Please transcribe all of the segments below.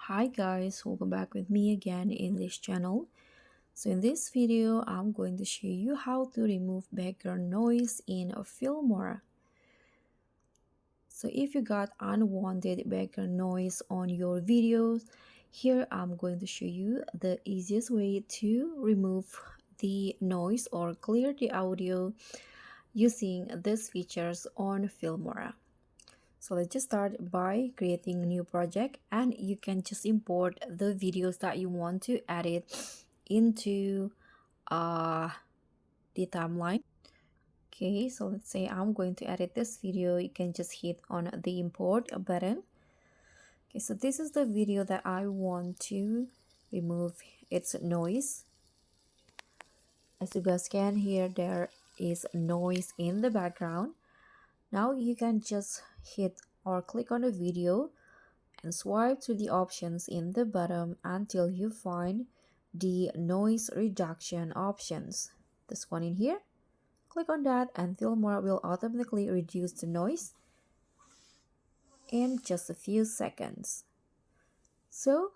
Hi guys, welcome back with me again in this channel. So in this video, I'm going to show you how to remove background noise in Filmora. So if you got unwanted background noise on your videos, here I'm going to show you the easiest way to remove the noise or clear the audio using these features on Filmora. So let's just start by creating a new project, and you can just import the videos that you want to edit into uh, the timeline. Okay, so let's say I'm going to edit this video. You can just hit on the import button. Okay, so this is the video that I want to remove its noise. As you guys can hear, there is noise in the background. Now you can just hit or click on the video and swipe to the options in the bottom until you find the noise reduction options. This one in here. Click on that and Filmora will automatically reduce the noise in just a few seconds. So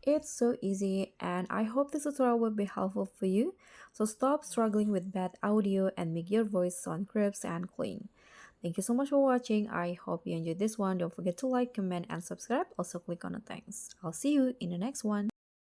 it's so easy, and I hope this tutorial will be helpful for you. So stop struggling with bad audio and make your voice sound crisp and clean. Thank you so much for watching. I hope you enjoyed this one. Don't forget to like, comment, and subscribe. Also click on the thanks. I'll see you in the next one.